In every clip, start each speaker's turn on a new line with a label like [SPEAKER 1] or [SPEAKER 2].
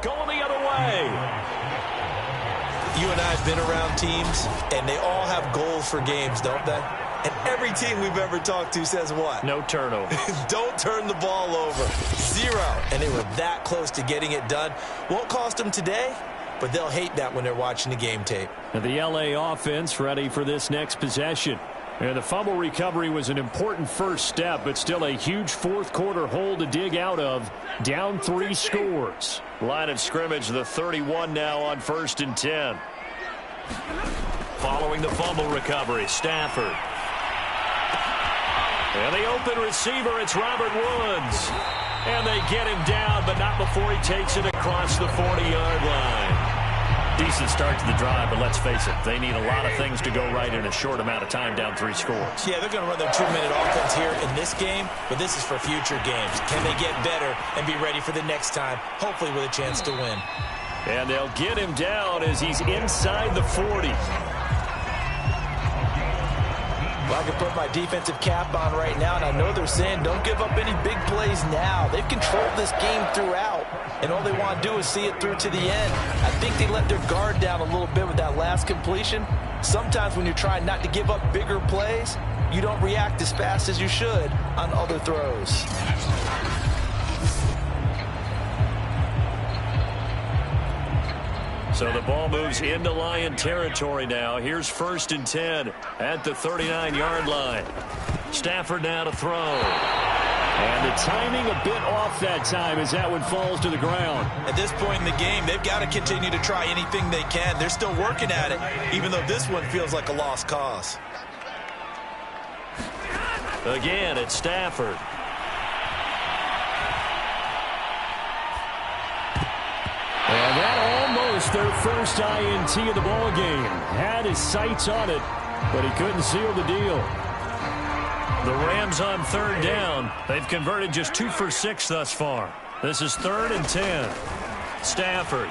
[SPEAKER 1] Going the other way.
[SPEAKER 2] You and I have been around teams, and they all have goals for games, don't they? And every team we've ever talked to says what?
[SPEAKER 1] No turnover.
[SPEAKER 2] Don't turn the ball over. 0. And they were that close to getting it done. Won't cost them today, but they'll hate that when they're watching the game tape.
[SPEAKER 1] And the LA offense ready for this next possession. And the fumble recovery was an important first step, but still a huge fourth-quarter hole to dig out of. Down 3 scores. Line of scrimmage, the 31 now on 1st and 10. Following the fumble recovery, Stafford. And the open receiver, it's Robert Woods. And they get him down, but not before he takes it across the 40-yard line. Decent start to the drive, but let's face it, they need a lot of things to go right in a short amount of time, down 3 scores.
[SPEAKER 2] Yeah, they're going to run their 2-minute offense here in this game, but this is for future games. Can they get better and be ready for the next time, hopefully with a chance to win?
[SPEAKER 1] And they'll get him down as he's inside the 40.
[SPEAKER 2] Well, I can put my defensive cap on right now, and I know they're saying don't give up any big plays now. They've controlled this game throughout, and all they want to do is see it through to the end. I think they let their guard down a little bit with that last completion. Sometimes when you're trying not to give up bigger plays, you don't react as fast as you should on other throws.
[SPEAKER 1] So the ball moves into Lion territory now. Here's 1st and 10 at the 39-yard line. Stafford now to throw. And the timing a bit off that time as that one falls to the ground.
[SPEAKER 2] At this point in the game, they've got to continue to try anything they can. They're still working at it, even though this one feels like a lost cause.
[SPEAKER 1] Again, it's Stafford. And that almost their first INT of the ball game. Had his sights on it, but he couldn't seal the deal. The Rams on 3rd down. They've converted just 2 for 6 thus far. This is 3rd and 10. Stafford.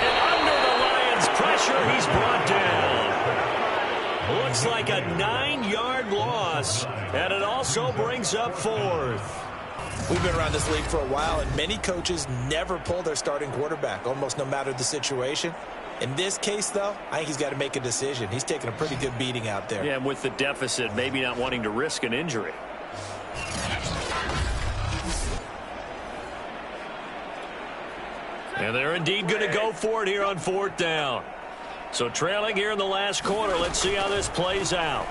[SPEAKER 1] And under the Lions' pressure, he's brought down. Looks like a 9-yard loss, and it also brings up 4th.
[SPEAKER 2] We've been around this league for a while, and many coaches never pull their starting quarterback, almost no matter the situation. In this case, though, I think he's got to make a decision. He's taking a pretty good beating out there.
[SPEAKER 1] Yeah, and with the deficit, maybe not wanting to risk an injury. And they're indeed going to go for it here on 4th down. So trailing here in the last quarter, let's see how this plays out.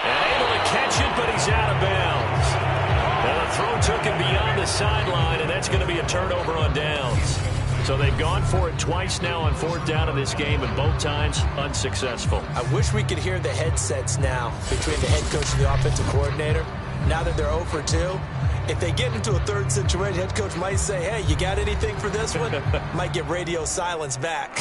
[SPEAKER 1] And able to catch it, but he's out of bounds. And the throw took him beyond the sideline, and that's going to be a turnover on downs. So they've gone for it twice now on 4th down in this game, and both times unsuccessful.
[SPEAKER 2] I wish we could hear the headsets now between the head coach and the offensive coordinator. Now that they're 0 for 2, if they get into a 3rd situation, head coach might say, hey, you got anything for this one? Might get radio silence back.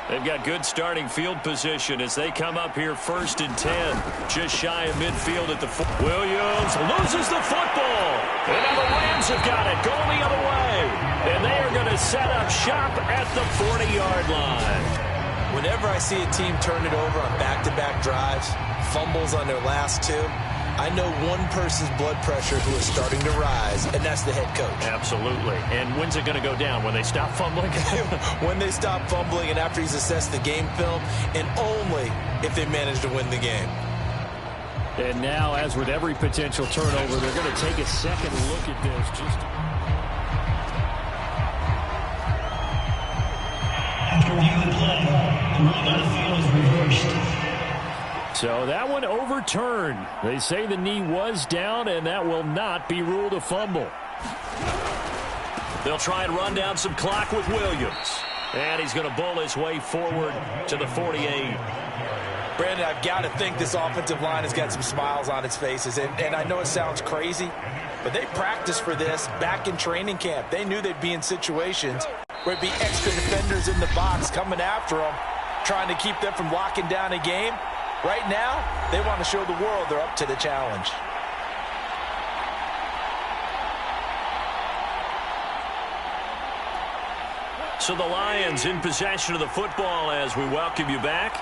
[SPEAKER 1] They've got good starting field position as they come up here 1st and 10. Just shy of midfield at the 4. Williams loses the football. And now the Rams have got it going the other way. And they are going to set up shop at the 40-yard line.
[SPEAKER 2] Whenever I see a team turn it over on back-to-back drives, fumbles on their last 2, I know one person's blood pressure who is starting to rise, and that's the head coach.
[SPEAKER 1] Absolutely. And when's it going to go down? When they stop fumbling?
[SPEAKER 2] When they stop fumbling and after he's assessed the game film, and only if they manage to win the game.
[SPEAKER 1] And now, as with every potential turnover, they're going to take a second look at this.
[SPEAKER 3] After review of the play, the ruling on the field is reversed.
[SPEAKER 1] So that one overturned. They say the knee was down, and that will not be ruled a fumble. They'll try and run down some clock with Williams. And he's going to bull his way forward to the 48.
[SPEAKER 2] Brandon, I've got to think this offensive line has got some smiles on its faces. And I know it sounds crazy, but they practiced for this back in training camp. They knew they'd be in situations where it'd be extra defenders in the box coming after them, trying to keep them from locking down a game. Right now, they want to show the world they're up to the challenge.
[SPEAKER 1] So the Lions in possession of the football as we welcome you back.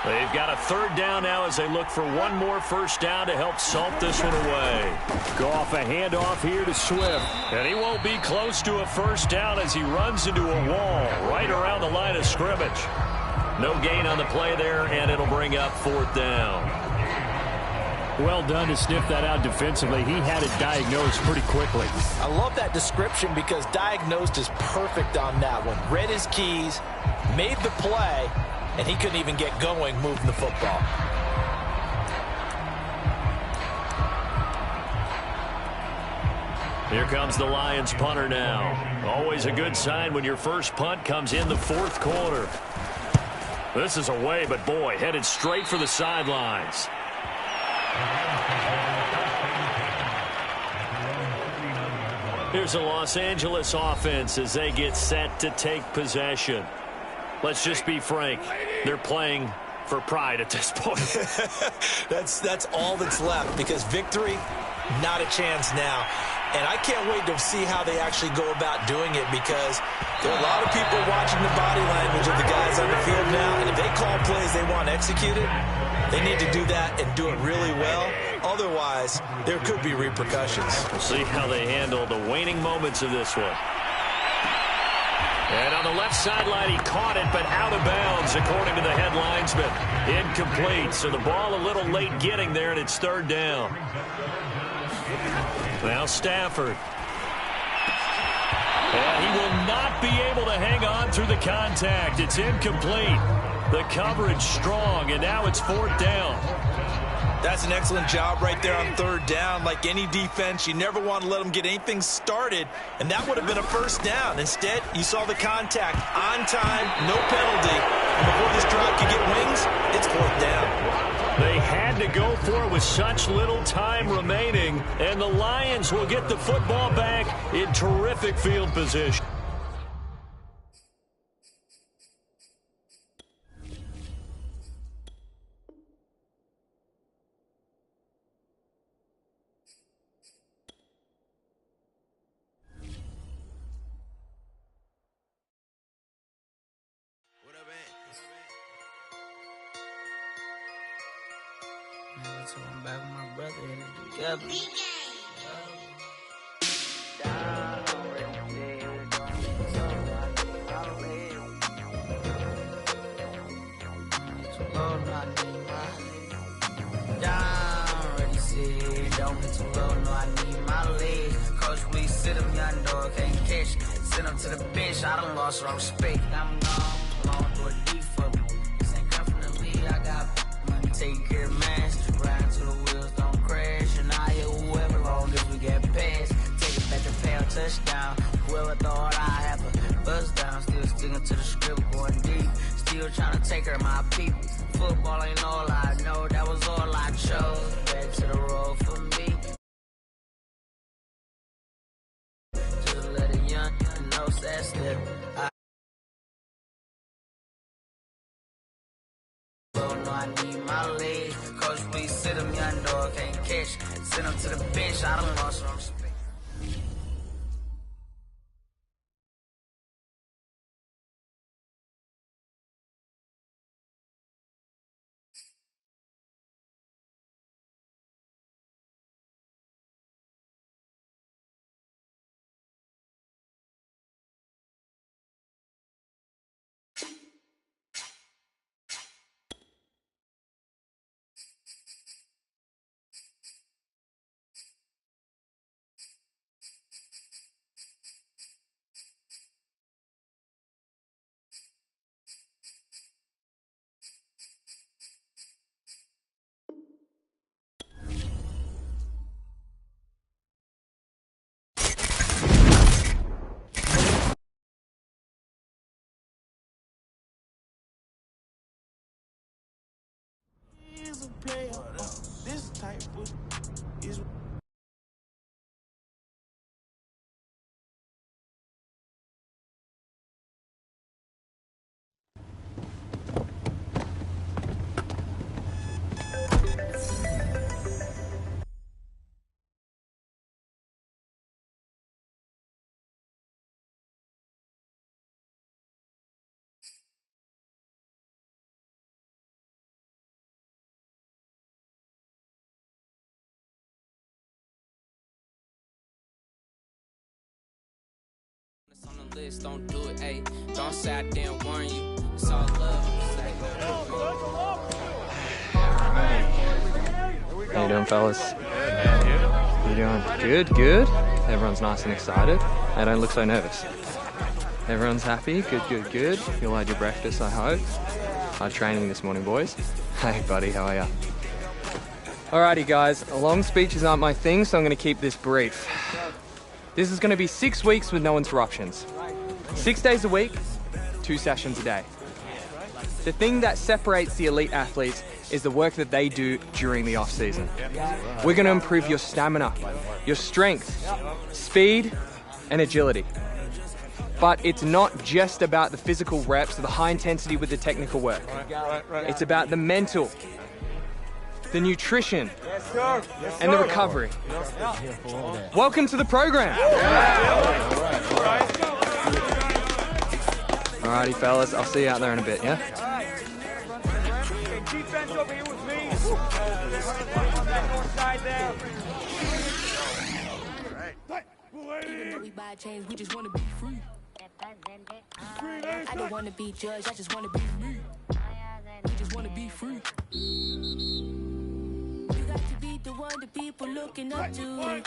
[SPEAKER 1] They've got a third down now as they look for one more first down to help salt this one away. Go off a handoff here to Swift. And he won't be close to a first down as he runs into a wall right around the line of scrimmage. No gain on the play there, and it'll bring up fourth down.
[SPEAKER 4] Well done to sniff that out defensively. He had it diagnosed pretty quickly.
[SPEAKER 2] I love that description because diagnosed is perfect on that one. Read his keys, made the play, and he couldn't even get going moving the football.
[SPEAKER 1] Here comes the Lions punter now. Always a good sign when your first punt comes in the fourth quarter. This is away, but boy, headed straight for the sidelines. Here's a Los Angeles offense as they get set to take possession. Let's just be frank. They're playing for pride at this point.
[SPEAKER 2] That's all that's left because victory, not a chance now. And I can't wait to see how they actually go about doing it because there are a lot of people watching the body language of the guys on the field now. And if they call plays they want executed, they need to do that and do it really well. Otherwise, there could be repercussions.
[SPEAKER 1] We'll see how they handle the waning moments of this one. And on the left sideline, he caught it, but out of bounds, according to the head linesman. Incomplete, so the ball a little late getting there, and it's third down. Now Stafford. And he will not be able to hang on through the contact. It's incomplete. The coverage strong, and now it's fourth down.
[SPEAKER 2] That's an excellent job right there on third down. Like any defense, you never want to let them get anything started, and that would have been a first down. Instead, you saw the contact on time, no penalty, and before this drive could get wings, it's fourth down.
[SPEAKER 1] They had to go for it with such little time remaining, and the Lions will get the football back in terrific field position.
[SPEAKER 5] So I'm back with my brother and it's together. Don't be too low, no, I need my legs. Coach, please sit him, young dog, can't catch. Send him to the bench, I done lost my respect. I'm gone, long through a deep for me. This ain't come from the league, I got money, take care of mine. Ride till the wheels don't crash. And I hear whoever long as we get past. Take it back to pound touchdown. Whoever thought I have a buzz down. Still sticking to the script, going deep. Still trying to take care of my people. Football ain't all I know, that was all I chose. Back to the road for me. Just let a young know that step. I need my legs. Coach, please sit him, young dog, can't catch. Send him to the bench, I done lost my respect.
[SPEAKER 6] Player, this type is
[SPEAKER 7] list, don't do it, ayy. Don't say I didn't warn you. It's all love.
[SPEAKER 8] How you doing, fellas? How you doing? Good, good. Everyone's nice and excited. They don't look so nervous. Everyone's happy. Good, good, good. You'll had your breakfast, I hope. Hard training this morning, boys. Hey, buddy, how are ya? Alrighty, guys. Long speeches aren't my thing, so I'm going to keep this brief. This is going to be 6 weeks with no interruptions. 6 days a week, 2 sessions a day. The thing that separates the elite athletes is the work that they do during the off-season. We're going to improve your stamina, your strength, speed, and agility. But it's not just about the physical reps or the high intensity with the technical work. It's about the mental, the nutrition, and the recovery. Welcome to the program. Alrighty, fellas, I'll see you out there in a bit, yeah?
[SPEAKER 9] Defense over here with me.
[SPEAKER 10] Even though we buy chains, we just want to be free. I don't want to be judged, I just want to be me. We just want to be free. You got to be the one the people looking up to. Yeah,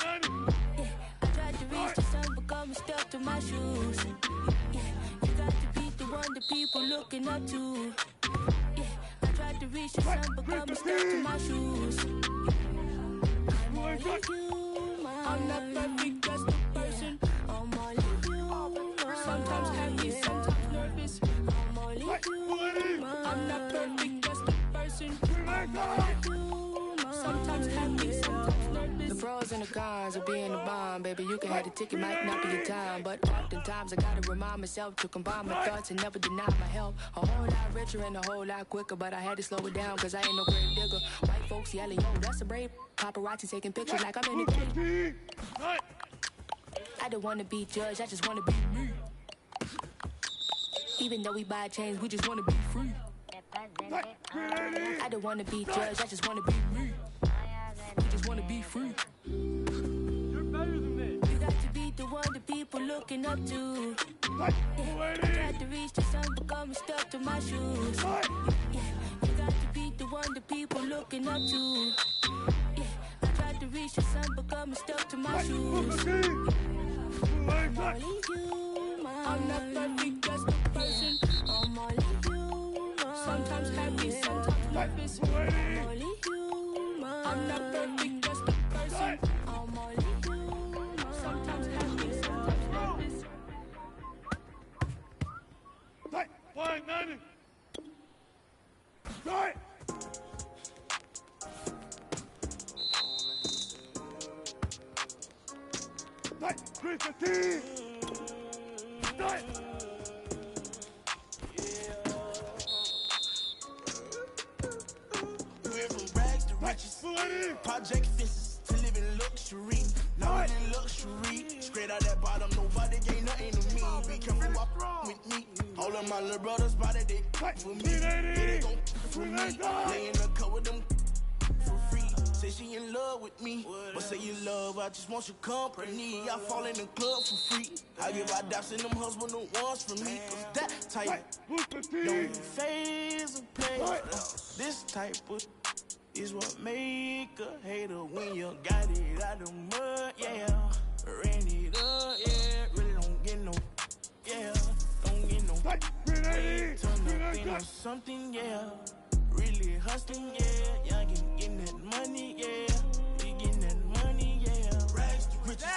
[SPEAKER 10] I tried to reach the sun, but got me stuck to my shoes. Yeah, you got to be the one the people looking up to. Yeah, I tried to reach the sun, but got me stuck to my shoes. I'm only human. I'm not perfect, just a person. I'm only human. Sometimes happy, sometimes nervous. I'm only human. I'm not perfect, just a person. I'm only human. Sometimes happy, sometimes nervous. The pros and the cons of being a bomb, baby. You can have the ticket, might not be your time, but oftentimes I gotta remind myself to combine my thoughts and never deny my help. A whole lot richer and a whole lot quicker, but I had to slow it down cause I ain't no grave digger. White folks yelling, yo, that's a brave. Paparazzi taking pictures like I'm in the game. I don't wanna be judged, I just wanna be me. Even though we buy chains, we just wanna be free. I don't wanna be judged, I just wanna be me. We just wanna be free. You're better than this. You got to be the one the people looking up to. Yeah, I tried to reach the sun, but got me stuck to my shoes. Yeah, you got to be the one the people looking up to. Yeah, I tried to reach the sun, but got me stuck to my shoes. I'm only human. I'm not perfect, just a person. I'm only human. Sometimes happy, sometimes nervous. I'm only human. I'm not perfect, just a person. I'm only human. Sometimes happy, sometimes nervous.
[SPEAKER 9] Fine, 90. Right. Right. 315. Right.
[SPEAKER 6] We're from rags to riches. Project fences to live in luxury. Not in luxury. Straight out that bottom, nobody ain't nothing to me. Be careful walk with me. All of my little brothers spotted they for me. They gon' for me. Lay in the cut with them for free. Say she in love with me. But say you love, I just want your company. I fall in the club for free. I give out daps in them husband the ones for me. Cause that type don't phase a player. This type of is what make a hater when you got it out the mud, yeah. Ran it up, yeah. Really don't get no, yeah. Don't get no. Turn up in on something, yeah. Really hustling, yeah. Y'all getting that money, yeah. We getting that money, yeah. Rags to riches,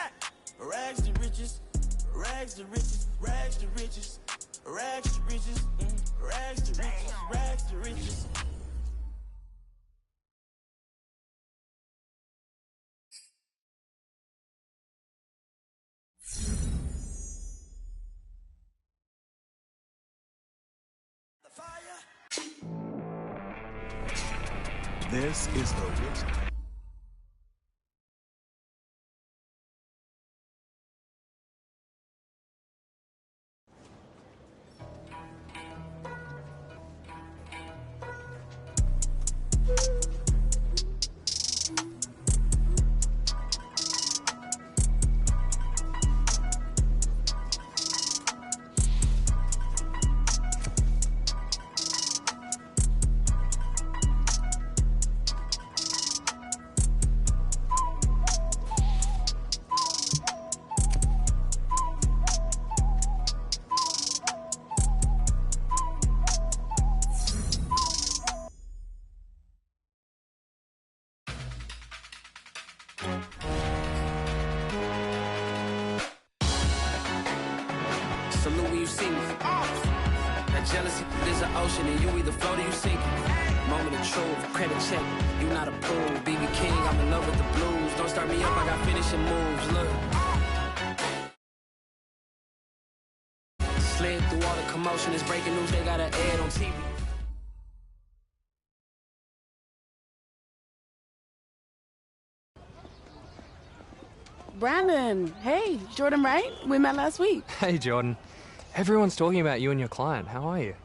[SPEAKER 6] rags to riches, rags to riches, rags to riches, rags to riches, rags to riches, rags to riches.
[SPEAKER 11] This is the rich.
[SPEAKER 7] salute when you see me. That jealousy is an ocean, and you either float or you sink it. Moment of truth, credit check, you not approved. BB King, I'm in love with the blues. Don't start me up, I got finishing moves, look. Slid through all the commotion, it's breaking news, they got an ad on TV.
[SPEAKER 12] Brandon, hey, Jordan, right? We met last week.
[SPEAKER 8] Hey, Jordan. Everyone's talking about you and your client. How are you?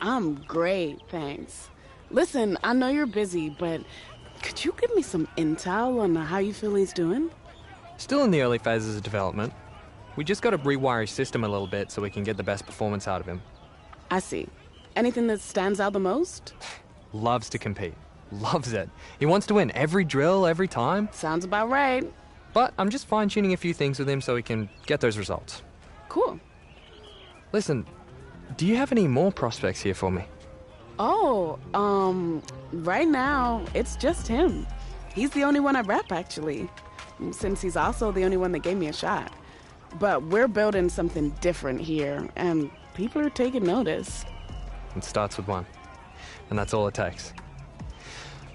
[SPEAKER 12] I'm great, thanks. Listen, I know you're busy, but could you give me some intel on how you feel he's doing?
[SPEAKER 8] Still in the early phases of development. We just got to rewire his system a little bit so we can get the best performance out of him.
[SPEAKER 12] I see. Anything that stands out the most?
[SPEAKER 8] Loves to compete. Loves it. He wants to win every drill, every time.
[SPEAKER 12] Sounds about right.
[SPEAKER 8] But I'm just fine-tuning a few things with him so he can get those results.
[SPEAKER 12] Cool.
[SPEAKER 8] Listen, do you have any more prospects here for me?
[SPEAKER 12] Oh, right now, it's just him. He's the only one I rep, actually, since he's also the only one that gave me a shot. But we're building something different here, and people are taking notice.
[SPEAKER 8] It starts with one, and that's all it takes.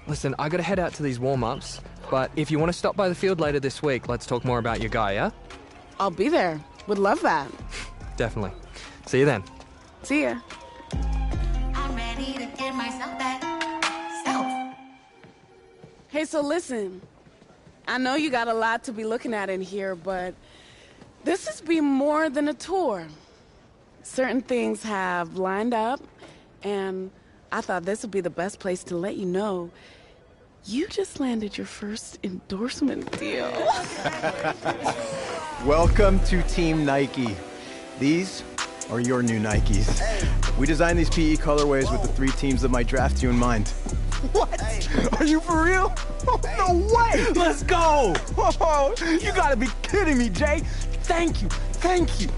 [SPEAKER 8] Listen, I gotta head out to these warm-ups, but if you want to stop by the field later this week, let's talk more about your guy, yeah?
[SPEAKER 12] I'll be there. Would love that.
[SPEAKER 8] Definitely. See you then.
[SPEAKER 12] See ya.
[SPEAKER 10] I'm ready to give myself that self.
[SPEAKER 12] Hey, so listen. I know you got a lot to be looking at in here, but this has been more than a tour. Certain things have lined up, and I thought this would be the best place to let you know you just landed your first endorsement deal.
[SPEAKER 13] Welcome to Team Nike. These are your new Nikes. We designed these PE colorways with the 3 teams that might draft you in mind.
[SPEAKER 14] What? Are you for real? Oh, no way! Let's go! Oh, you gotta be kidding me, Jay. Thank you, thank you.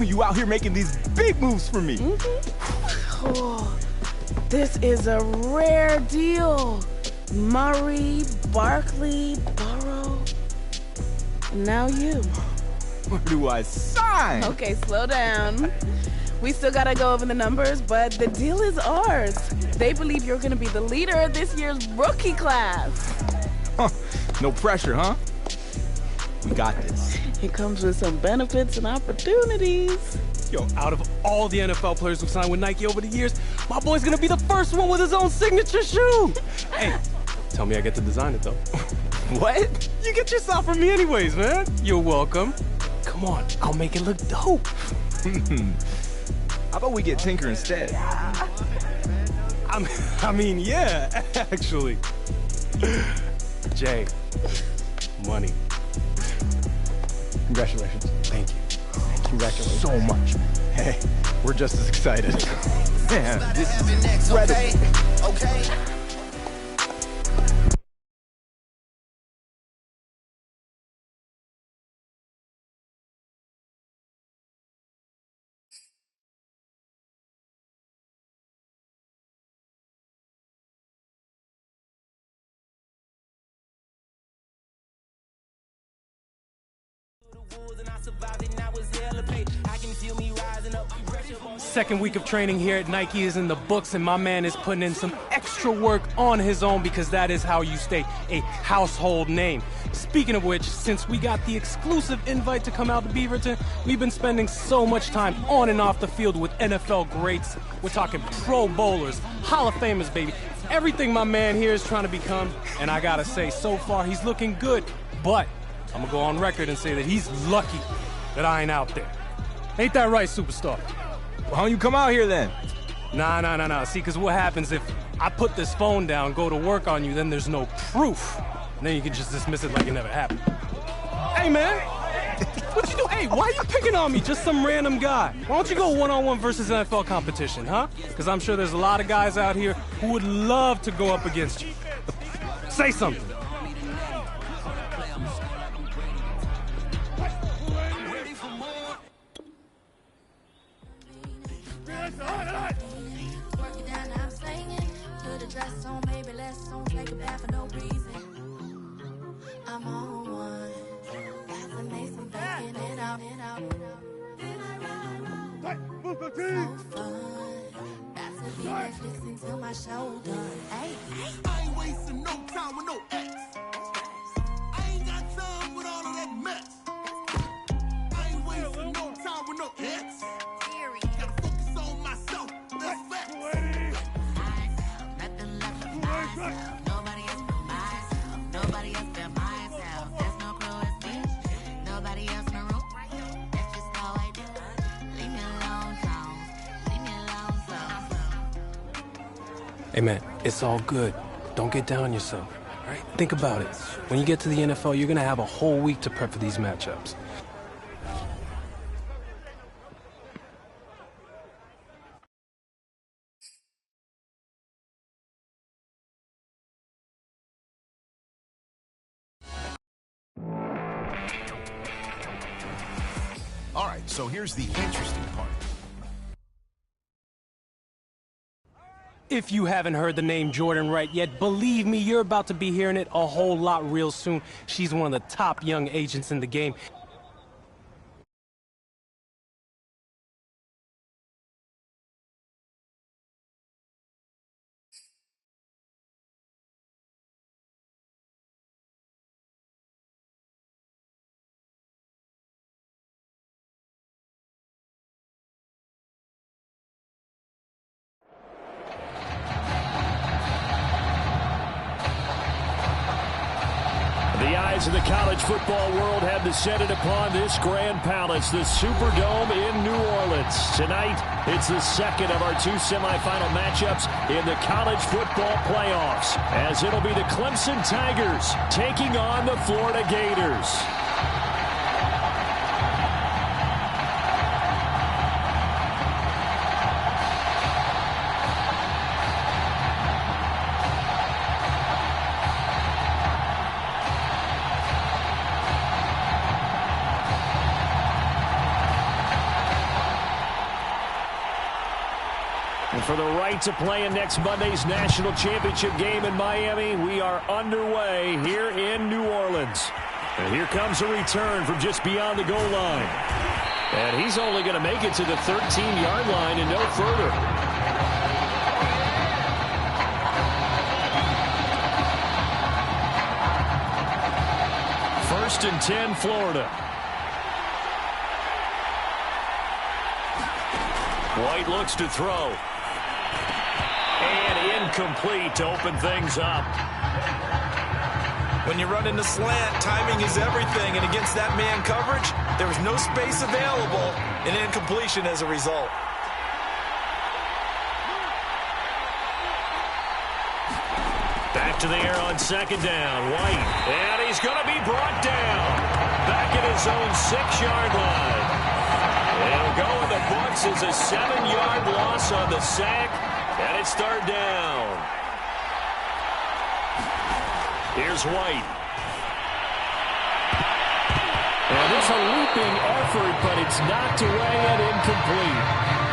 [SPEAKER 14] You out here making these big moves for me.
[SPEAKER 12] Oh, this is a rare deal. Murray, Barkley, Burrow, and now you.
[SPEAKER 14] Where do I sign?
[SPEAKER 12] Okay, slow down. We still gotta go over the numbers, but the deal is ours. They believe you're gonna be the leader of this year's rookie class.
[SPEAKER 14] Huh. No pressure, huh? We got this.
[SPEAKER 12] It comes with some benefits and opportunities.
[SPEAKER 15] Yo, out of all the NFL players who signed with Nike over the years, my boy's gonna be the first one with his own signature shoe. Hey, tell me I get to design it, though.
[SPEAKER 14] What?
[SPEAKER 15] You get your stuff from me anyways, man. You're welcome. Come on, I'll make it look dope.
[SPEAKER 14] How about we get Tinker instead?
[SPEAKER 15] I mean, yeah, actually. Jay, money.
[SPEAKER 13] Congratulations.
[SPEAKER 15] Thank you.
[SPEAKER 13] Congratulations.
[SPEAKER 14] So much.
[SPEAKER 13] Hey, we're just as excited.
[SPEAKER 14] Man, this is incredible.
[SPEAKER 6] Okay.
[SPEAKER 15] Second week of training here at Nike is in the books, and my man is putting in some extra work on his own because that is how you stay a household name. Speaking of which, since we got the exclusive invite to come out to Beaverton, we've been spending so much time on and off the field with NFL greats. We're talking Pro Bowlers, Hall of Famers, baby. Everything my man here is trying to become, and I gotta say, so far he's looking good, but I'm gonna go on record and say that he's lucky that I ain't out there. Ain't that right, superstar?
[SPEAKER 14] Why don't you come out here then?
[SPEAKER 15] Nah. See, because what happens if I put this phone down, go to work on you, then there's no proof. And then you can just dismiss it like it never happened. Hey, man. What you do? Hey, why are you picking on me? Just some random guy. Why don't you go one-on-one versus NFL competition, huh? Because I'm sure there's a lot of guys out here who would love to go up against you. Say something.
[SPEAKER 10] I'm on one. Got to make some thinking it out.
[SPEAKER 16] to my shoulder. Hey,
[SPEAKER 6] I ain't wasting no time with no ex. I ain't got time with all of that mess. I ain't wasting no time with no ex. Gotta focus on myself. That's facts.
[SPEAKER 16] nothing left of myself. Nobody else but myself. Nobody else but myself. There's no crew as me. Nobody else in the room. That's just how I do. Leave me alone, Jones. Leave me alone, so.
[SPEAKER 15] Hey, man, it's all good. Don't get down on yourself, all right? Think about it. When you get to the NFL, you're going to have a whole week to prep for these matchups.
[SPEAKER 11] All right, so here's the interesting part.
[SPEAKER 15] If you haven't heard the name Jordan Wright yet, believe me, you're about to be hearing it a whole lot real soon. She's one of the top young agents in the game.
[SPEAKER 1] The eyes of the college football world have descended upon this grand palace, the Superdome in New Orleans. Tonight, it's the second of our two semifinal matchups in the college football playoffs, as it'll be the Clemson Tigers taking on the Florida Gators. And for the right to play in next Monday's national championship game in Miami, we are underway here in New Orleans. And here comes a return from just beyond the goal line. And he's only going to make it to the 13-yard line and no further. First and 10, Florida. White looks to throw. And incomplete to open things up.
[SPEAKER 2] When you run in the slant, timing is everything, and against that man coverage, there was no space available, and incompletion as a result.
[SPEAKER 1] Back to the air on second down. White, and he's going to be brought down. Back at his own 6-yard line. It'll go in the books as a 7-yard loss on the sack. And it's third down. Here's White. And there's a leaping effort, but it's knocked away and incomplete.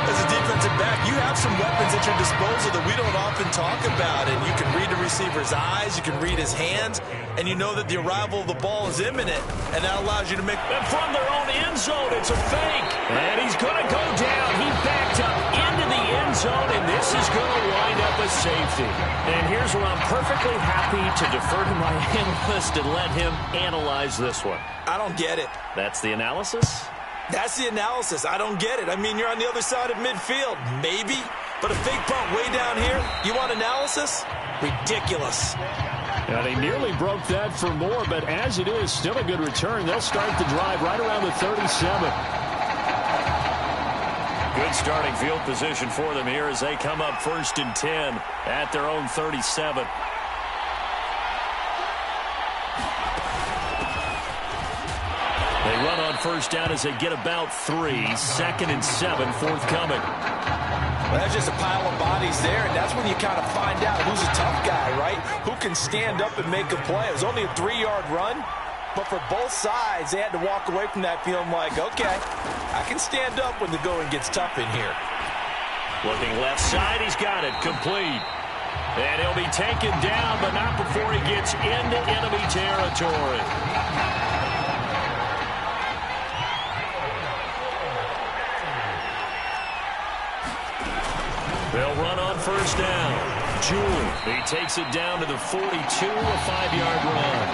[SPEAKER 2] As a defensive back, you have some weapons at your disposal that we don't often talk about. And you can read the receiver's eyes, you can read his hands, and you know that the arrival of the ball is imminent. And that allows you to make...
[SPEAKER 1] And from their own end zone, it's a fake. And he's going to go down. He backed up into the end zone, and this is going to wind up a safety. And here's where I'm perfectly happy to defer to my analyst and let him analyze this one.
[SPEAKER 2] I don't get it.
[SPEAKER 1] That's the analysis?
[SPEAKER 2] That's the analysis. I don't get it. I mean, you're on the other side of midfield. Maybe. But a fake punt way down here, you want analysis? Ridiculous.
[SPEAKER 1] And he nearly broke that for more, but as it is, still a good return. They'll start the drive right around the 37. Good starting field position for them here as they come up first and 10 at their own 37. They run on first down as they get about 3. 2nd and 7 forthcoming.
[SPEAKER 2] Well, that's just a pile of bodies there, and that's when you kind of find out who's a tough guy, right? Who can stand up and make a play. It was only a 3-yard run, but for both sides, they had to walk away from that feeling like, okay, I can stand up when the going gets tough in here.
[SPEAKER 1] Looking left side, he's got it, complete. And he'll be taken down, but not before he gets into enemy territory. They'll run on first down. Jewell, he takes it down to the 42, a 5-yard run.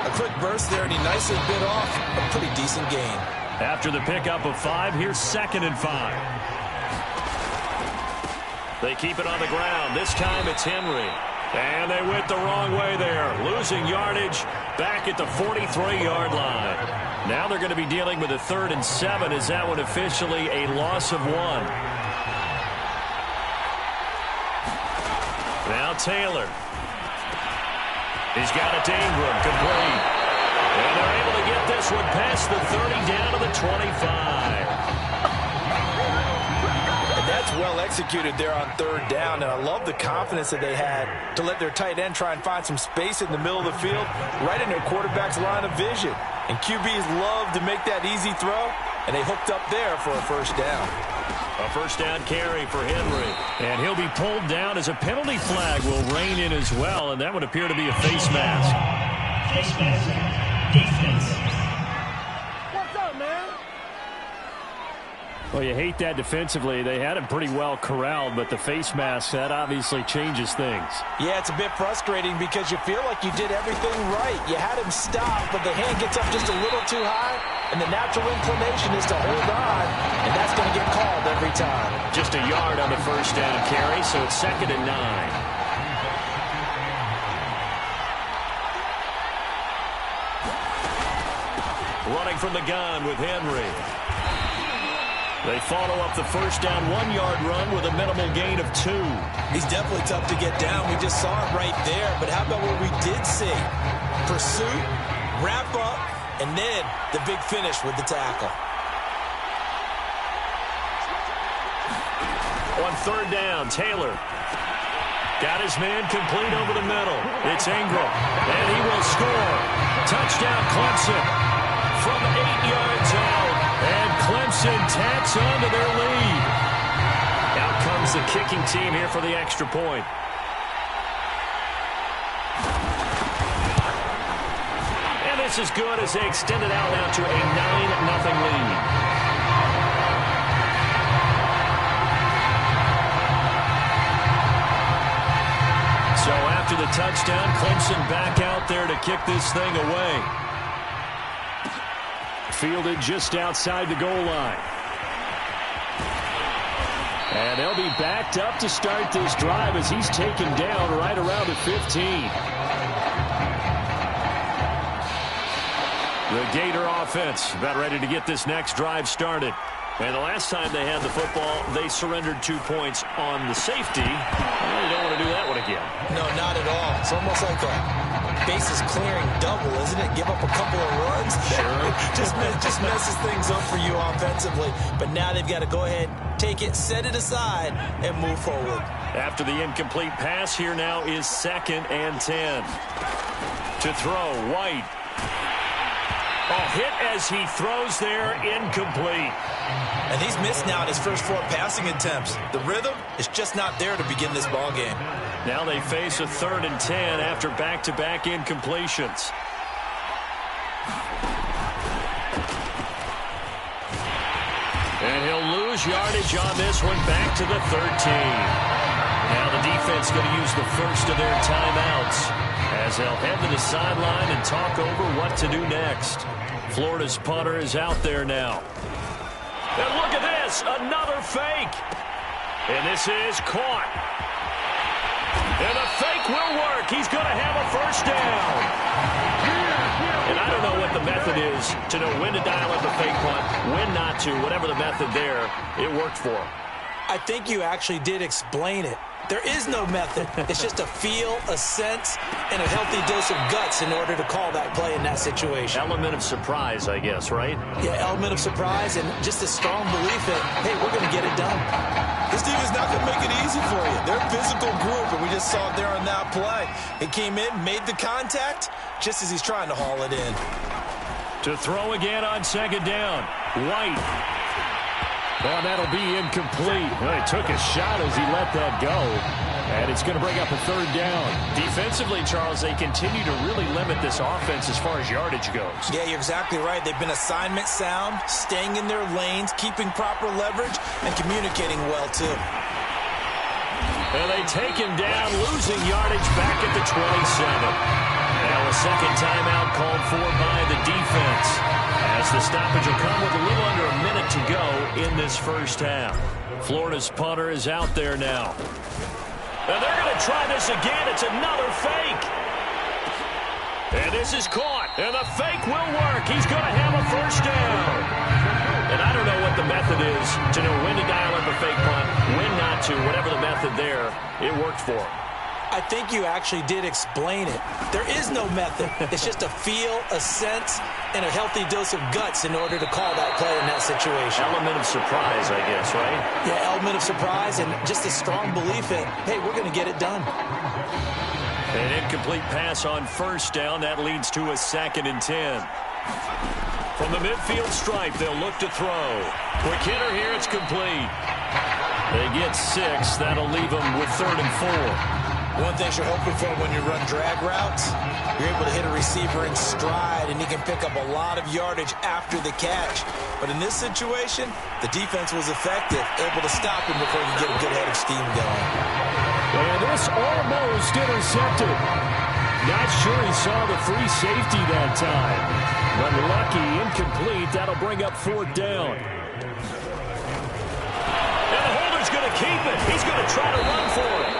[SPEAKER 2] A quick burst there, and he nicely bit off a pretty decent gain.
[SPEAKER 1] After the pickup of 5, here's 2nd and 5. They keep it on the ground. This time it's Henry. And they went the wrong way there. Losing yardage back at the 43-yard line. Now they're going to be dealing with a 3rd and 7. Is that one officially a loss of 1? Now Taylor. He's got it to Ingram, complete. And they're able to get this one past the 30 down to the 25.
[SPEAKER 2] That's well executed there on 3rd down, and I love the confidence that they had to let their tight end try and find some space in the middle of the field, right in their quarterback's line of vision. And QBs love to make that easy throw, and they hooked up there for a first down.
[SPEAKER 1] A first down carry for Henry, and he'll be pulled down as a penalty flag will rein in as well, and that would appear to be a face mask.
[SPEAKER 3] Face mask. Defense.
[SPEAKER 9] What's up, man?
[SPEAKER 1] Well, you hate that defensively. They had him pretty well corralled, but the face mask, that obviously changes things.
[SPEAKER 2] Yeah, it's a bit frustrating because you feel like you did everything right. You had him stop, but the hand gets up just a little too high, and the natural inclination is to hold on, and that's going to get called every time.
[SPEAKER 1] Just a yard on the first down carry, so it's 2nd and 9. Running from the gun with Henry. They follow up the first down 1-yard run with a minimal gain of 2.
[SPEAKER 2] He's definitely tough to get down. We just saw it right there. But how about what we did see? Pursuit, wrap up, and then the big finish with the tackle.
[SPEAKER 1] On 3rd down, Taylor. Got his man complete over the middle. It's Ingram, and he will score. Touchdown, Clemson. From 8 yards out, and Clemson tacks on to their lead. Out comes the kicking team here for the extra point. And this is good as they extend it out now to a 9-0 lead. So after the touchdown, Clemson back out there to kick this thing away. Fielded just outside the goal line. And they'll be backed up to start this drive as he's taken down right around the 15. The Gator offense about ready to get this next drive started. And the last time they had the football, they surrendered 2 points on the safety. Well, you don't want to do that one again.
[SPEAKER 2] No, not at all. It's almost like a bases clearing double, isn't it? Give up a couple of runs.
[SPEAKER 1] Sure.
[SPEAKER 2] just messes things up for you offensively. But now they've got to go ahead, take it, set it aside, and move forward.
[SPEAKER 1] After the incomplete pass, here now is 2nd and 10. To throw, White. Oh, hit as he throws there, incomplete.
[SPEAKER 2] And he's missed now in his first 4 passing attempts. The rhythm is just not there to begin this ball game.
[SPEAKER 1] Now they face a 3rd and 10 after back-to-back incompletions. And he'll lose yardage on this one back to the 13. Now the defense going to use the first of their timeouts as they'll head to the sideline and talk over what to do next. Florida's punter is out there now. And look at this, another fake. And this is caught. And the fake will work. He's going to have a first down. And I don't know what the method is to know when to dial up a fake punt, when not to. Whatever the method there, it worked for him.
[SPEAKER 2] I think you actually did explain it. There is no method. It's just a feel, a sense, and a healthy dose of guts in order to call that play in that situation.
[SPEAKER 1] Element of surprise, I guess, right?
[SPEAKER 2] Yeah, element of surprise and just a strong belief that, hey, we're going to get it done. This team is not going to make it easy for you. They're a physical group, and we just saw it there on that play. He came in, made the contact, just as he's trying to haul it in.
[SPEAKER 1] To throw again on 2nd down. White. Well, that'll be incomplete. Well, he took a shot as he let that go. And it's going to bring up a 3rd down. Defensively, Charles, they continue to really limit this offense as far as yardage goes.
[SPEAKER 2] Yeah, you're exactly right. They've been assignment sound, staying in their lanes, keeping proper leverage, and communicating well, too.
[SPEAKER 1] And they take him down, losing yardage back at the 27. Now a second timeout called for by the defense, as the stoppage will come with a little under a minute to go in this first half. Florida's punter is out there now. And they're going to try this again. It's another fake. And this is caught. And the fake will work. He's going to have a first down. And I don't know what the method is to know when to dial up a fake punt, when not to. Whatever the method there, it worked for him.
[SPEAKER 2] I think you actually did explain it. There is no method. It's just a feel, a sense, and a healthy dose of guts in order to call that play in that situation.
[SPEAKER 1] Element of surprise, I guess, right?
[SPEAKER 2] Yeah, element of surprise and just a strong belief in, hey, we're going to get it done.
[SPEAKER 1] An incomplete pass on first down. That leads to a 2nd and 10. From the midfield stripe, they'll look to throw. Quick hitter here, it's complete. They get 6. That'll leave them with 3rd and 4.
[SPEAKER 2] One thing you're hoping for when you run drag routes, you're able to hit a receiver in stride, and he can pick up a lot of yardage after the catch. But in this situation, the defense was effective, able to stop him before you get a good head of steam going.
[SPEAKER 1] And this almost intercepted. Not sure he saw the free safety that time. But lucky, incomplete. That'll bring up 4th down. And the holder's going to keep it. He's going to try to run for it.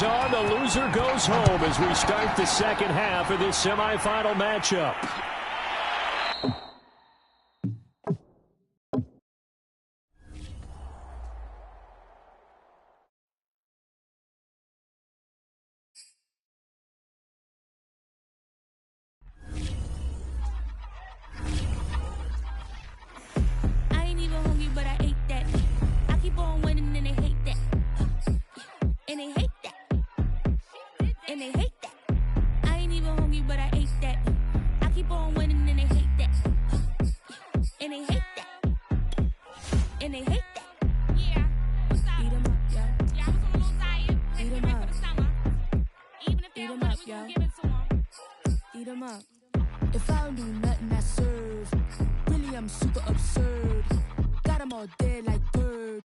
[SPEAKER 1] On, the loser goes home as we start the second half of this semifinal matchup.
[SPEAKER 10] I ain't even hungry, but I ate that. I keep on winning and they hate that. And they hate that. And they hate that. I ain't even hungry, but I ate that. I keep on winning and they hate that. And they hate that. And they hate that. Yeah. What's up? Eat 'em up, yo. Yeah, I was on a little diet. Eat 'em up. For the summer. Even if they don't want it, we gon' give it to 'em. Eat 'em up. If I don't do nothing, I serve. Really, I'm super absurd. Got 'em all dead like birds.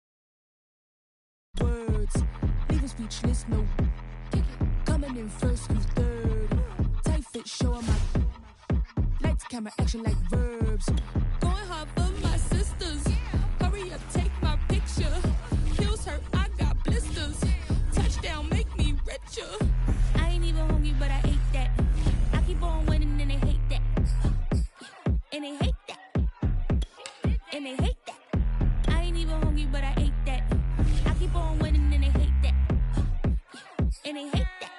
[SPEAKER 10] Words. Leaving speechless, no. Coming in first, who's third? Tight fit, showing my lights, camera, action like verbs. Going hard for my sisters. Hurry up, take my picture. Heels hurt, I got blisters. Touchdown, make me richer. I ain't even hungry, but I ate that. I keep on winning and they hate that. And they hate that. And they hate that. I ain't even hungry, but I ate that. I keep on winning and they hate that. And they hate that.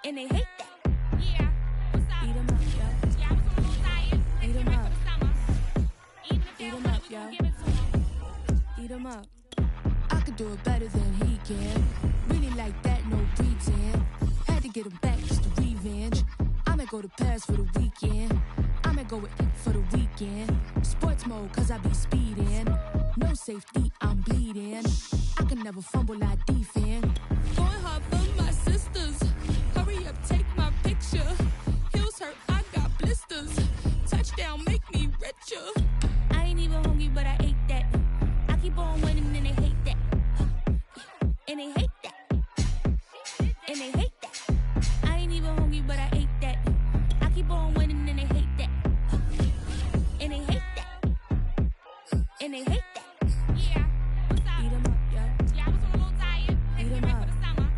[SPEAKER 10] And they hate that. Yeah. What's up? Eat 'em up, yo. Yeah, I was on a little diet. Eat 'em up. Even if they don't want it, we gon' give it to 'em. Eat 'em up. I could do it better than he can. Really like that, no pretend. Had to get him back just to revenge. I'ma go to Paris for the weekend. I'ma go with it for the weekend. Sports mode, cause I be speeding. No safety, I'm bleeding. I can never fumble, I defend. Going hard for my sisters. Hurry up, take my picture. Heels hurt, I got blisters. Touchdown, make me richer. I ain't even hungry, but I ate that. I keep on winning and they hate that. And they hate that. And they hate that. I ain't even hungry, but I ate that. I keep on winning and they hate that. And they hate that. And they hate that. Yeah. What's up? Eat 'em up, yo. Yeah, I was on a little diet. Eat 'em up. For the summer.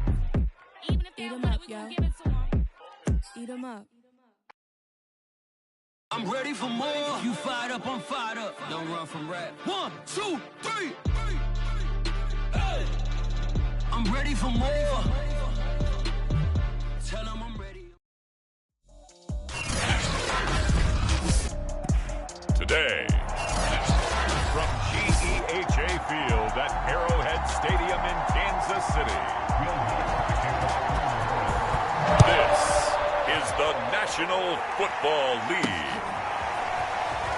[SPEAKER 10] Even if they don't want it, we gon' give it to 'em. Eat 'em up.
[SPEAKER 17] I'm ready for more. You fired up, I'm fired up. Don't run from rap. 1, 2, 3. Hey. I'm ready for more. Tell them I'm ready.
[SPEAKER 18] Today, from GEHA Field at Arrowhead Stadium in Kansas City, this is the National Football League.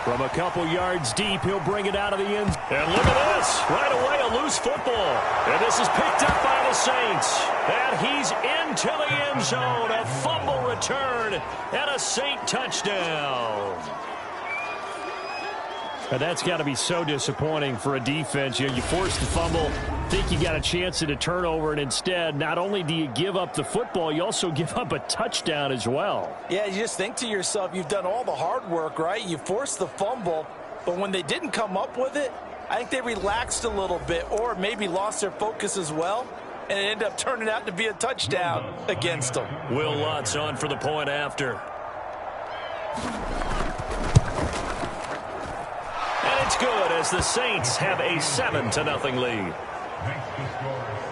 [SPEAKER 1] From a couple yards deep, he'll bring it out of the end. And look at this. Right away, a loose football. And this is picked up by the Saints. And he's into the end zone. A fumble return and a Saint touchdown. And that's got to be so disappointing for a defense. You force the fumble, think you got a chance at a turnover, and instead, not only do you give up the football, you also give up a touchdown as well.
[SPEAKER 2] Yeah, you just think to yourself, you've done all the hard work, right? You forced the fumble, but when they didn't come up with it, I think they relaxed a little bit or maybe lost their focus as well, and it ended up turning out to be a touchdown against them.
[SPEAKER 1] Will Lutz on for the point after. It's good as the Saints have a 7-0 lead.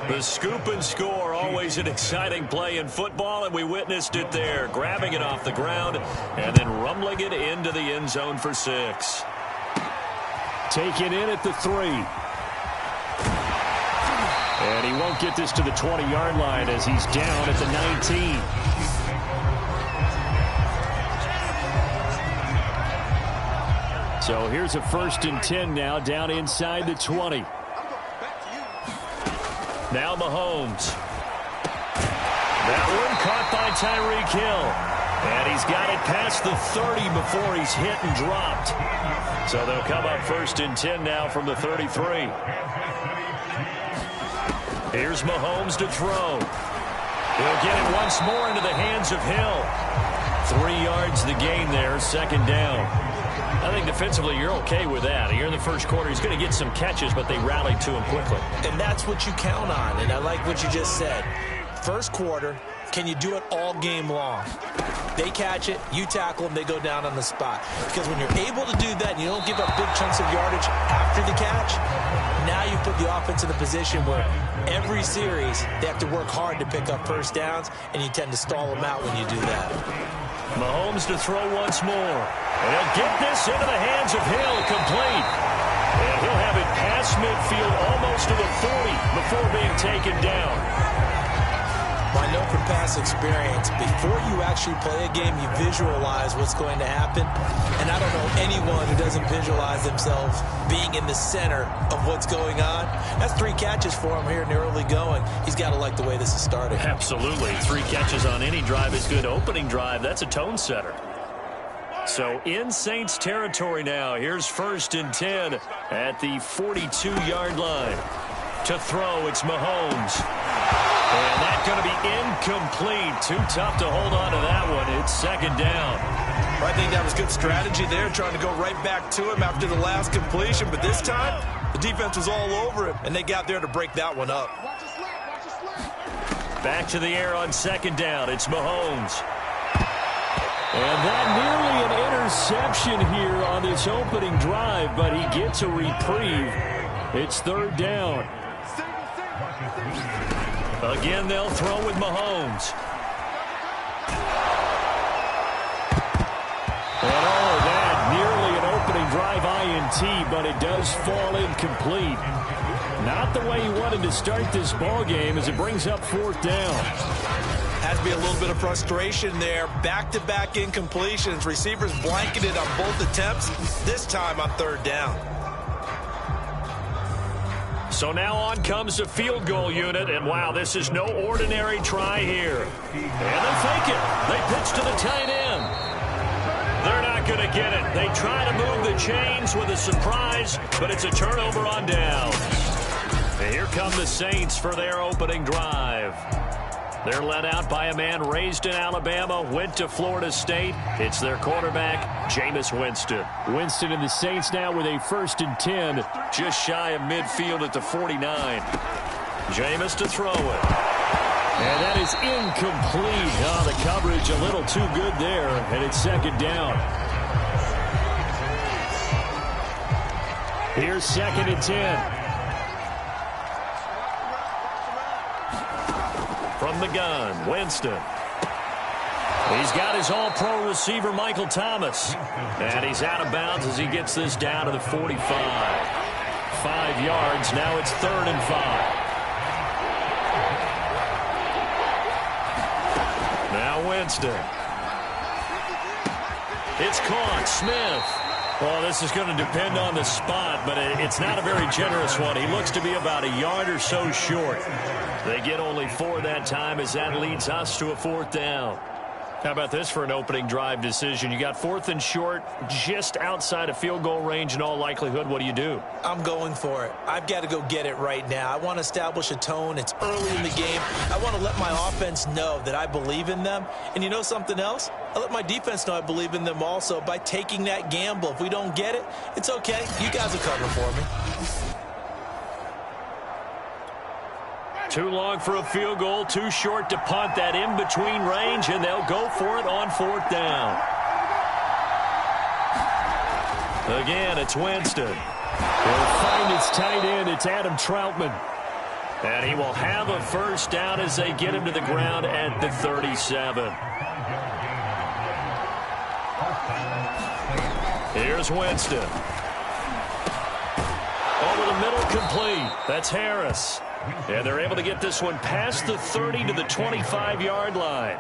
[SPEAKER 1] The scoop and score, always an exciting play in football, and we witnessed it there, grabbing it off the ground and then rumbling it into the end zone for 6. Taken in at the 3. And he won't get this to the 20-yard line as he's down at the 19. So here's a 1st and 10 now, down inside the 20. Now Mahomes. That one caught by Tyreek Hill. And he's got it past the 30 before he's hit and dropped. So they'll come up 1st and 10 now from the 33. Here's Mahomes to throw. He'll get it once more into the hands of Hill. 3 yards the gain there, 2nd down. I think defensively you're okay with that. Here in the first quarter, he's going to get some catches, but they rallied to him quickly.
[SPEAKER 2] And that's what you count on, and I like what you just said. First quarter, can you do it all game long? They catch it, you tackle them, they go down on the spot. Because when you're able to do that, and you don't give up big chunks of yardage after the catch, now you put the offense in a position where every series they have to work hard to pick up first downs, and you tend to stall them out when you do that.
[SPEAKER 1] Mahomes to throw once more. And he'll get this into the hands of Hill, complete. And he'll have it past midfield almost to the 40 before being taken down.
[SPEAKER 2] Well, I know from past experience, before you actually play a game, you visualize what's going to happen. And I don't know anyone who doesn't visualize themselves being in the center of what's going on. That's 3 catches for him here in the early going. He's got to like the way this is starting.
[SPEAKER 1] Absolutely. 3 catches on any drive is good. Opening drive, that's a tone setter. So in Saints territory now. Here's 1st and 10 at the 42-yard line. To throw, it's Mahomes. And that's going to be incomplete. Too tough to hold on to that one. It's 2nd down.
[SPEAKER 2] I think that was good strategy there, trying to go right back to him after the last completion. But this time, the defense was all over him, and they got there to break that one up.
[SPEAKER 1] Back to the air on 2nd down. It's Mahomes. And that nearly an interception here on this opening drive, but he gets a reprieve. It's 3rd down. Again, they'll throw with Mahomes. And all of that, nearly an opening drive INT, but it does fall incomplete. Not the way he wanted to start this ball game as it brings up 4th down.
[SPEAKER 2] Has to be a little bit of frustration there. Back-to-back incompletions. Receivers blanketed on both attempts, this time on 3rd down.
[SPEAKER 1] So now on comes the field goal unit, and wow, this is no ordinary try here. And they fake it. They pitch to the tight end. They're not going to get it. They try to move the chains with a surprise, but it's a turnover on downs. And here come the Saints for their opening drive. They're led out by a man raised in Alabama, went to Florida State. It's their quarterback, Jameis Winston. Winston and the Saints now with a 1st and 10, just shy of midfield at the 49. Jameis to throw it. And that is incomplete. Oh, the coverage a little too good there, and it's 2nd down. Here's 2nd and 10. From the gun, Winston. He's got his all-pro receiver, Michael Thomas. And he's out of bounds as he gets this down to the 45. 5 yards, now it's 3rd and 5. Now Winston. It's caught, Smith. Well, this is going to depend on the spot, but it's not a very generous one. He looks to be about a yard or so short. They get only 4 that time as that leads us to a 4th down. How about this for an opening drive decision? You got 4th and short, just outside of field goal range in all likelihood. What do you do?
[SPEAKER 2] I'm going for it. I've got to go get it right now. I want to establish a tone. It's early in the game. I want to let my offense know that I believe in them. And you know something else? I let my defense know I believe in them also by taking that gamble. If we don't get it, it's okay. You guys will cover for me.
[SPEAKER 1] Too long for a field goal, too short to punt. That in-between range, and they'll go for it on 4th down. Again, it's Winston. He'll find his tight end. It's Adam Troutman. And he will have a 1st down as they get him to the ground at the 37. Here's Winston. Over the middle, complete. That's Harris. And they're able to get this one past the 30 to the 25-yard line.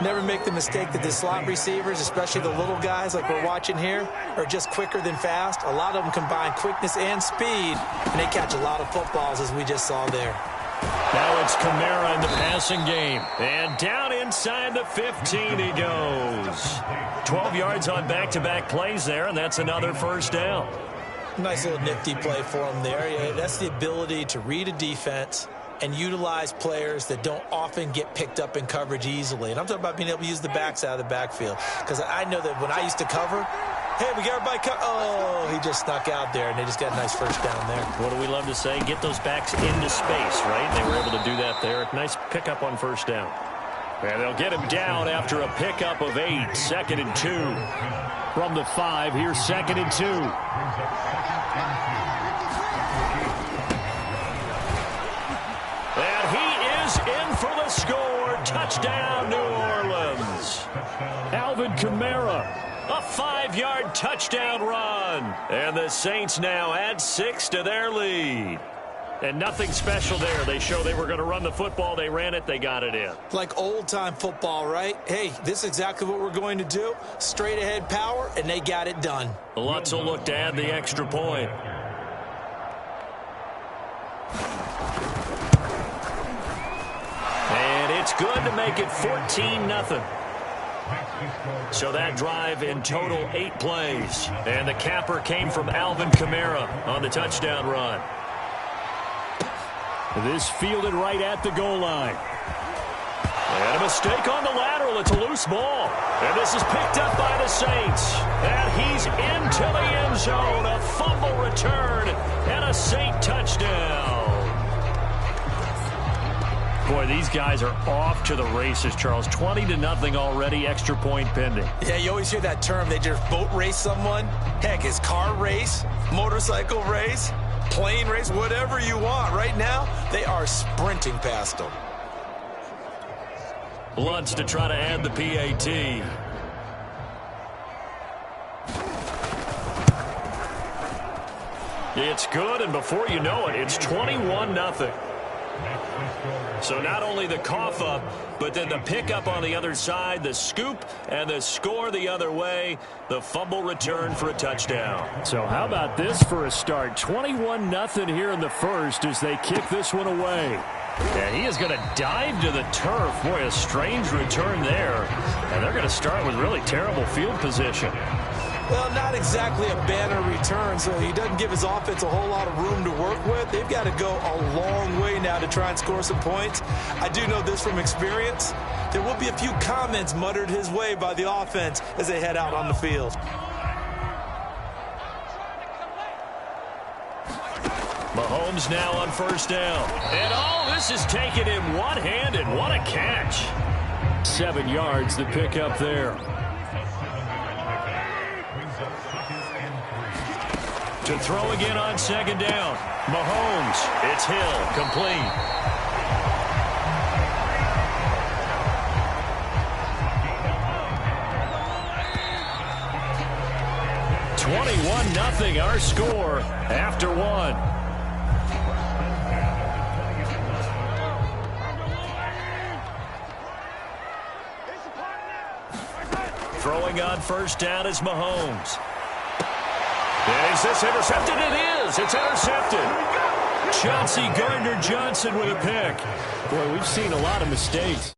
[SPEAKER 2] Never make the mistake that the slot receivers, especially the little guys like we're watching here, are just quicker than fast. A lot of them combine quickness and speed, and they catch a lot of footballs, as we just saw there.
[SPEAKER 1] Now it's Kamara in the passing game. And down inside the 15 he goes. 12 yards on back-to-back plays there, and that's another 1st down.
[SPEAKER 2] Nice little nifty play for him there. Yeah, that's the ability to read a defense and utilize players that don't often get picked up in coverage easily. And I'm talking about being able to use the backs out of the backfield. Because I know that when I used to cover, hey, we got everybody oh, he just snuck out there, and they just got a nice 1st down there.
[SPEAKER 1] What do we love to say? Get those backs into space, right? They were able to do that there. Nice pickup on 1st down. And they'll get him down after a pickup of 8. 2nd and 2. From the 5, here's 2nd and 2. And he is in for the score. Touchdown, New Orleans. Alvin Kamara, a 5-yard touchdown run. And the Saints now add 6 to their lead. And nothing special there. They show they were going to run the football. They ran it. They got it in.
[SPEAKER 2] Like old-time football, right? Hey, this is exactly what we're going to do. Straight-ahead power, and they got it done.
[SPEAKER 1] Lutz will look to add the extra point. And it's good to make it 14-0. So that drive in total 8 plays. And the capper came from Alvin Kamara on the touchdown run. This fielded right at the goal line. And a mistake on the lateral. It's a loose ball. And this is picked up by the Saints. And he's into the end zone. A fumble return and a Saint touchdown. Boy, these guys are off to the races, Charles. 20-0 already, extra point pending.
[SPEAKER 2] Yeah, you always hear that term. They just boat race someone. Heck, it's car race, motorcycle race, plane race, whatever you want. Right now, they are sprinting past them.
[SPEAKER 1] Lutz to try to add the PAT. It's good, and before you know it, it's 21-0. So not only the cough up, but then the pickup on the other side, the scoop, and the score the other way, the fumble return for a touchdown. So how about this for a start? 21-0 here in the first as they kick this one away. And he is going to dive to the turf. Boy, a strange return there. And they're going to start with really terrible field position.
[SPEAKER 2] Well, not exactly a banner return, so he doesn't give his offense a whole lot of room to work with. They've got to go a long way now to try and score some points. I do know this from experience. There will be a few comments muttered his way by the offense as they head out on the field.
[SPEAKER 1] Mahomes now on first down. And oh, this is taken in one-handed. What a catch. 7 yards the pick up there. To throw again on second down. Mahomes. It's Hill. Complete. $21-0 our score after one. Throwing on first down is Mahomes. And is this intercepted? It is. It's intercepted. Chauncey Gardner-Johnson with a pick. Boy, we've seen a lot of mistakes.